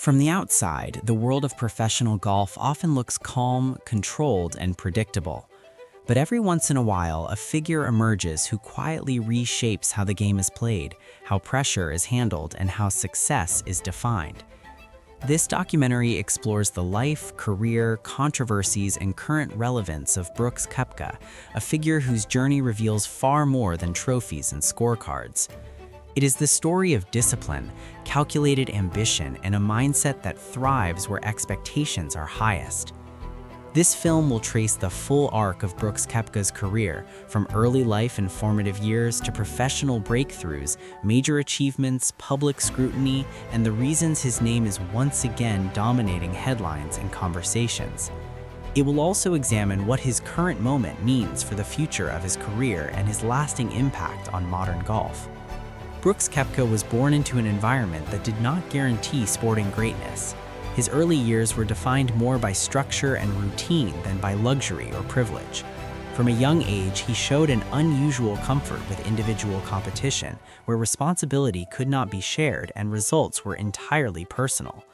From the outside, the world of professional golf often looks calm, controlled, and predictable. But every once in a while, a figure emerges who quietly reshapes how the game is played, how pressure is handled, and how success is defined. This documentary explores the life, career, controversies, and current relevance of Brooks Koepka, a figure whose journey reveals far more than trophies and scorecards. It is the story of discipline, calculated ambition, and a mindset that thrives where expectations are highest. This film will trace the full arc of Brooks Koepka's career, from early life and formative years to professional breakthroughs, major achievements, public scrutiny, and the reasons his name is once again dominating headlines and conversations. It will also examine what his current moment means for the future of his career and his lasting impact on modern golf. Brooks Koepka was born into an environment that did not guarantee sporting greatness. His early years were defined more by structure and routine than by luxury or privilege. From a young age, he showed an unusual comfort with individual competition, where responsibility could not be shared and results were entirely personal.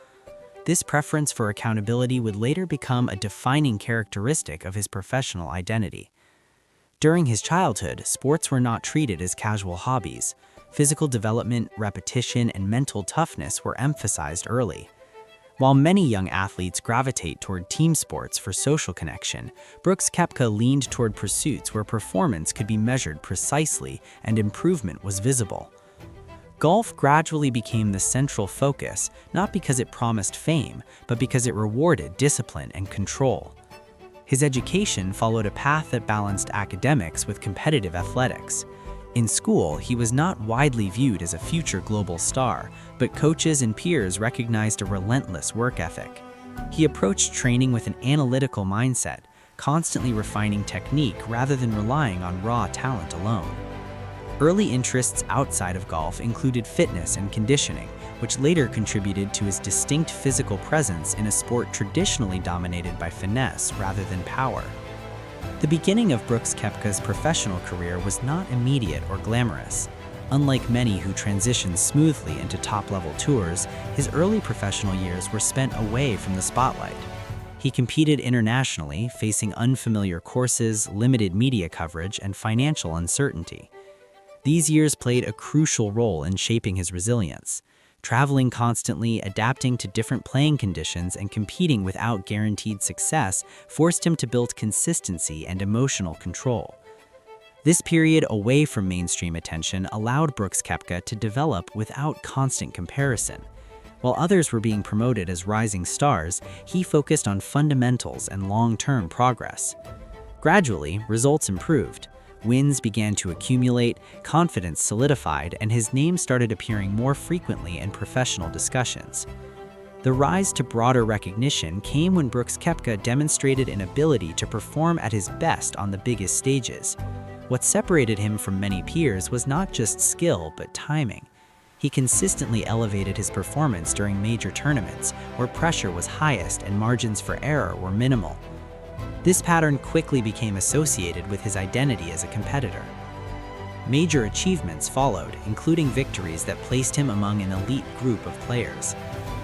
This preference for accountability would later become a defining characteristic of his professional identity. During his childhood, sports were not treated as casual hobbies. Physical development, repetition, and mental toughness were emphasized early. While many young athletes gravitate toward team sports for social connection, Brooks Koepka leaned toward pursuits where performance could be measured precisely and improvement was visible. Golf gradually became the central focus, not because it promised fame, but because it rewarded discipline and control. His education followed a path that balanced academics with competitive athletics. In school, he was not widely viewed as a future global star, but coaches and peers recognized a relentless work ethic. He approached training with an analytical mindset, constantly refining technique rather than relying on raw talent alone. Early interests outside of golf included fitness and conditioning, which later contributed to his distinct physical presence in a sport traditionally dominated by finesse rather than power. The beginning of Brooks Koepka's professional career was not immediate or glamorous. Unlike many who transitioned smoothly into top-level tours, his early professional years were spent away from the spotlight. He competed internationally, facing unfamiliar courses, limited media coverage, and financial uncertainty. These years played a crucial role in shaping his resilience. Traveling constantly, adapting to different playing conditions, and competing without guaranteed success forced him to build consistency and emotional control. This period away from mainstream attention allowed Brooks Koepka to develop without constant comparison. While others were being promoted as rising stars, he focused on fundamentals and long-term progress. Gradually, results improved. Wins began to accumulate, confidence solidified, and his name started appearing more frequently in professional discussions. The rise to broader recognition came when Brooks Koepka demonstrated an ability to perform at his best on the biggest stages. What separated him from many peers was not just skill, but timing. He consistently elevated his performance during major tournaments, where pressure was highest and margins for error were minimal. This pattern quickly became associated with his identity as a competitor. Major achievements followed, including victories that placed him among an elite group of players.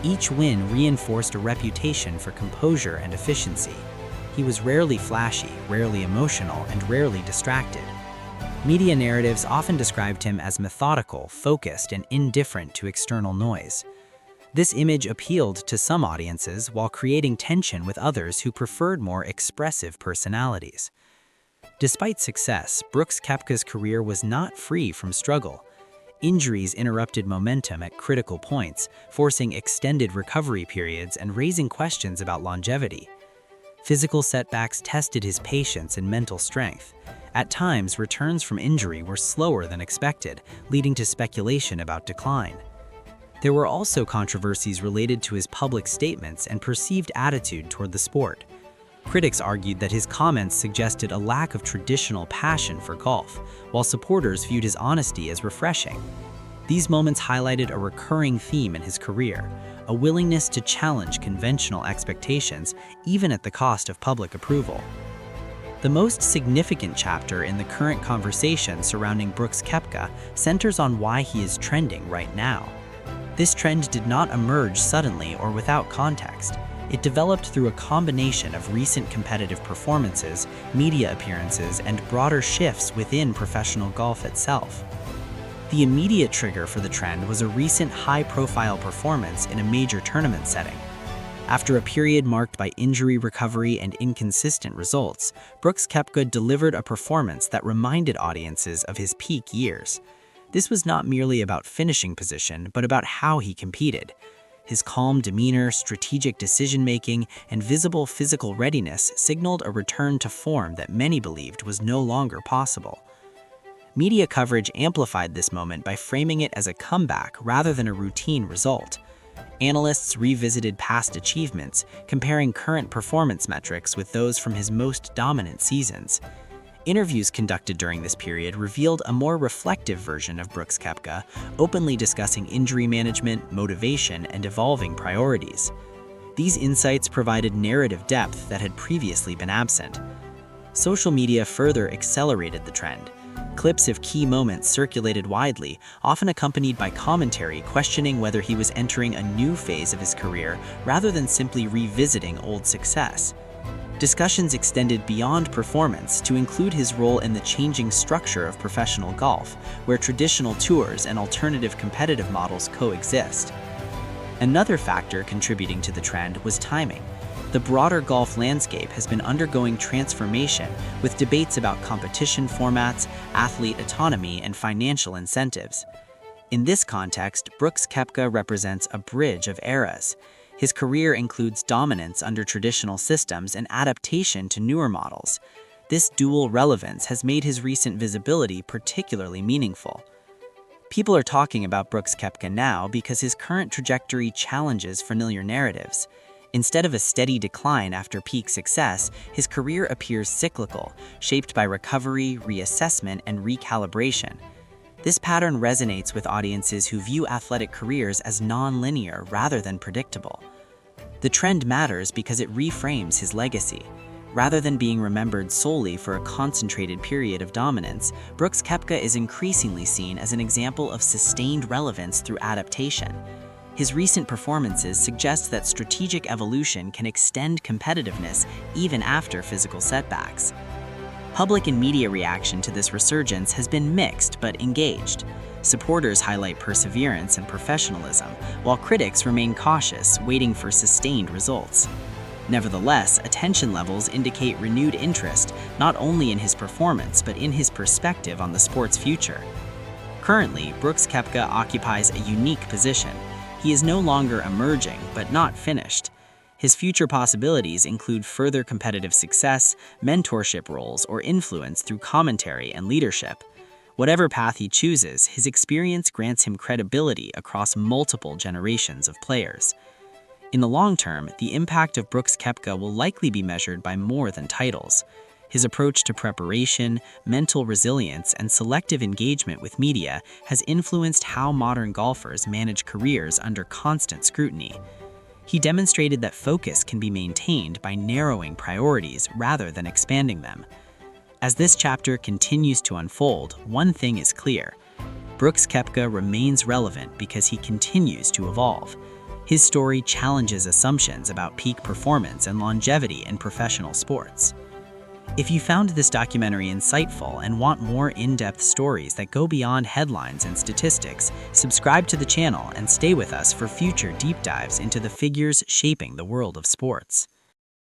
Each win reinforced a reputation for composure and efficiency. He was rarely flashy, rarely emotional, and rarely distracted. Media narratives often described him as methodical, focused, and indifferent to external noise. This image appealed to some audiences while creating tension with others who preferred more expressive personalities. Despite success, Brooks Koepka's career was not free from struggle. Injuries interrupted momentum at critical points, forcing extended recovery periods and raising questions about longevity. Physical setbacks tested his patience and mental strength. At times, returns from injury were slower than expected, leading to speculation about decline. There were also controversies related to his public statements and perceived attitude toward the sport. Critics argued that his comments suggested a lack of traditional passion for golf, while supporters viewed his honesty as refreshing. These moments highlighted a recurring theme in his career, a willingness to challenge conventional expectations, even at the cost of public approval. The most significant chapter in the current conversation surrounding Brooks Koepka centers on why he is trending right now. This trend did not emerge suddenly or without context. It developed through a combination of recent competitive performances, media appearances, and broader shifts within professional golf itself. The immediate trigger for the trend was a recent high-profile performance in a major tournament setting. After a period marked by injury recovery and inconsistent results, Brooks Koepka delivered a performance that reminded audiences of his peak years. This was not merely about finishing position, but about how he competed. His calm demeanor, strategic decision-making, and visible physical readiness signaled a return to form that many believed was no longer possible. Media coverage amplified this moment by framing it as a comeback rather than a routine result. Analysts revisited past achievements, comparing current performance metrics with those from his most dominant seasons. Interviews conducted during this period revealed a more reflective version of Brooks Koepka, openly discussing injury management, motivation, and evolving priorities. These insights provided narrative depth that had previously been absent. Social media further accelerated the trend. Clips of key moments circulated widely, often accompanied by commentary questioning whether he was entering a new phase of his career rather than simply revisiting old success. Discussions extended beyond performance to include his role in the changing structure of professional golf, where traditional tours and alternative competitive models coexist. Another factor contributing to the trend was timing. The broader golf landscape has been undergoing transformation, with debates about competition formats, athlete autonomy, and financial incentives. In this context, Brooks Koepka represents a bridge of eras. His career includes dominance under traditional systems and adaptation to newer models. This dual relevance has made his recent visibility particularly meaningful. People are talking about Brooks Koepka now because his current trajectory challenges familiar narratives. Instead of a steady decline after peak success, his career appears cyclical, shaped by recovery, reassessment, and recalibration. This pattern resonates with audiences who view athletic careers as non-linear rather than predictable. The trend matters because it reframes his legacy. Rather than being remembered solely for a concentrated period of dominance, Brooks Koepka is increasingly seen as an example of sustained relevance through adaptation. His recent performances suggest that strategic evolution can extend competitiveness even after physical setbacks. Public and media reaction to this resurgence has been mixed but engaged. Supporters highlight perseverance and professionalism, while critics remain cautious, waiting for sustained results. Nevertheless, attention levels indicate renewed interest not only in his performance but in his perspective on the sport's future. Currently, Brooks Koepka occupies a unique position. He is no longer emerging, but not finished. His future possibilities include further competitive success, mentorship roles, or influence through commentary and leadership. Whatever path he chooses, his experience grants him credibility across multiple generations of players. In the long term, the impact of Brooks Koepka will likely be measured by more than titles. His approach to preparation, mental resilience, and selective engagement with media has influenced how modern golfers manage careers under constant scrutiny. He demonstrated that focus can be maintained by narrowing priorities rather than expanding them. As this chapter continues to unfold, one thing is clear. Brooks Koepka remains relevant because he continues to evolve. His story challenges assumptions about peak performance and longevity in professional sports. If you found this documentary insightful and want more in-depth stories that go beyond headlines and statistics, subscribe to the channel and stay with us for future deep dives into the figures shaping the world of sports.